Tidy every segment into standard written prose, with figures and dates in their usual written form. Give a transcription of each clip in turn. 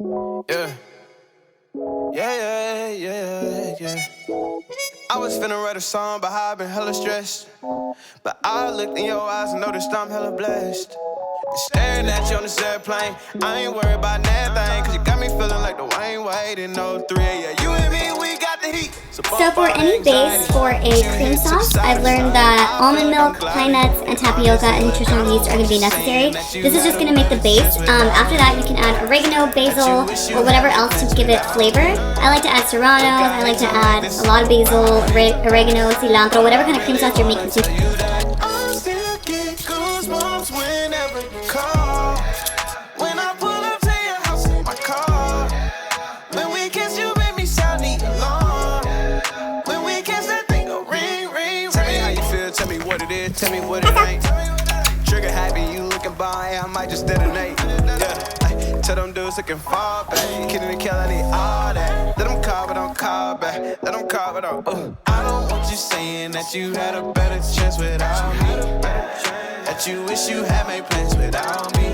Yeah. Yeah. I was finna write a song about how I've been hella stressed, but I looked in your eyes and noticed I'm hella blessed. Staring at you on this airplane, I ain't worried about nothing, cause you got me feeling like the Wayne Wade in 03. Yeah, you and me, we got the heat. So for any base for a cream sauce, I've learned that almond milk, pine nuts, and tapioca and nutritional yeast are going to be necessary. This is just going to make the base. After that, you can add oregano, basil, or whatever else to give it flavor. I like to add serrano, I like to add a lot of basil, oregano, cilantro, whatever kind of cream sauce you're making. Tell me what it ain't. Trigger happy, you looking by, I might just detonate. Yeah, tell them dudes looking far back. Kidding and kill, I need all that. Let them call, but don't call back. Let them call, but don't. I don't want you saying that you had a better chance without me. That you wish you had made plans without me.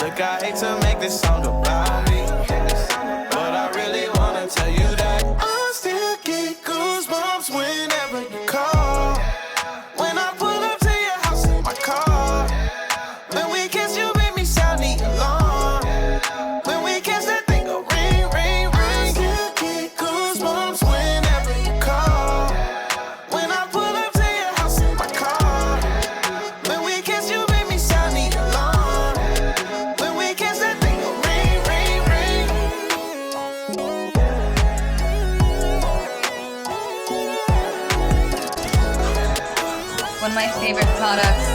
Look, I hate to make this song about me, but I really wanna tell you that I still get goosebumps whenever you call. One of my favorite products.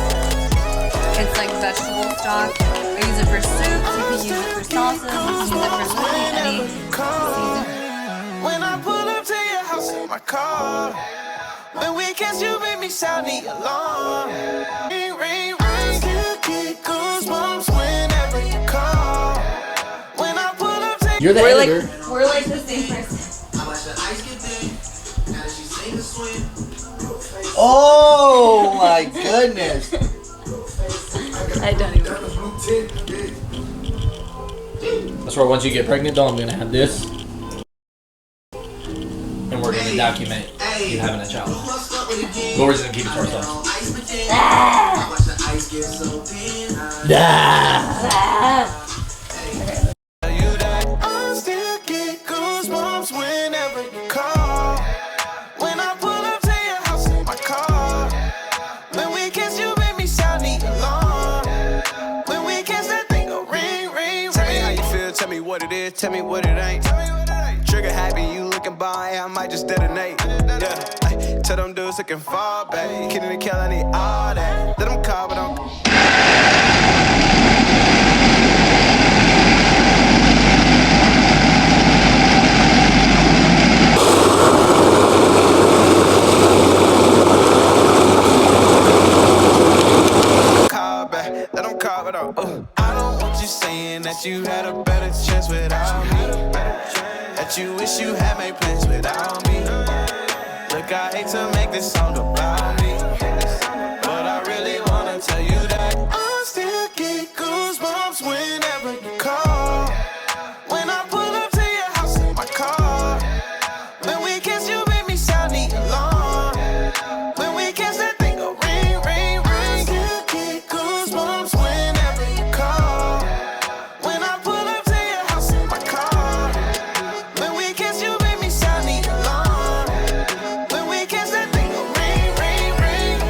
It's like vegetable stock. I use it for soups, you can use it for sauces, you can use it for literally any season. When I pull up to your house in my car, when weekends you make me sound the alarm. Ring, ring, ring, you get goosebumps whenever you call. When I pull up to You're the editor. We're like the same person. Oh my goodness. I don't even. That's where once you get pregnant, I'm gonna have this. And we're gonna document you having a child. Lori's gonna keep it to ourselves. Tell me what it ain't. Trigger happy, you looking by, I might just detonate. Yeah, tell them dudes looking far back. Kidding and kill, I need all that. Let them call, but don't. Call back, let them call, but don't. I don't want you saying that you had a better chance without me. That you wish you had made plans without me. Look, I hate to make this song about me, but I really wanna tell you that I still get goosebumps whenever you call. When I pull up to your house in my car, when weekends you make me sound the alarm. When weekends that thing go ring, ring, ring. You get goosebumps whenever you call. When I pull up to your house in my car, when weekends you make me sound the alarm. When weekends that thing go ring, ring, ring.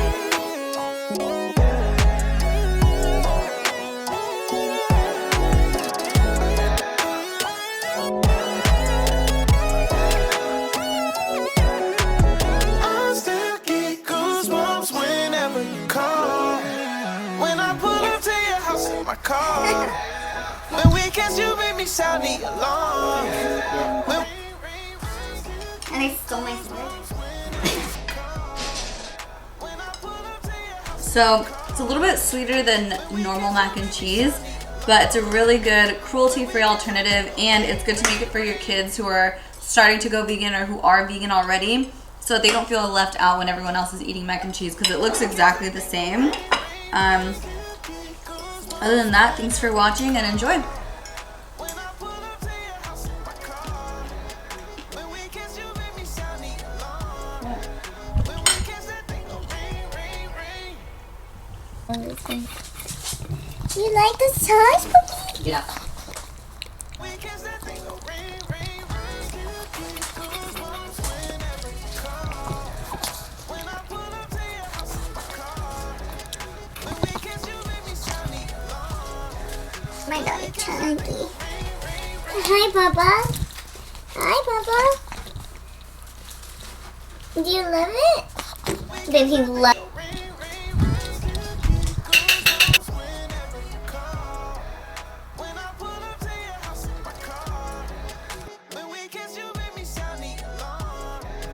I still get goosebumps whenever you call. When I pull up to your house in my car, when weekends you make me sound the alarm. And I stole my sword. So it's a little bit sweeter than normal mac and cheese, but it's a really good cruelty-free alternative, and it's good to make it for your kids who are starting to go vegan or who are vegan already, so that they don't feel left out when everyone else is eating mac and cheese, because it looks exactly the same. Other than that, thanks for watching and enjoy. love this thing. You like the sauce, puppy? Yeah. My dog is chunky. Hi, Papa. Hi, Papa. Do you love it? Did he love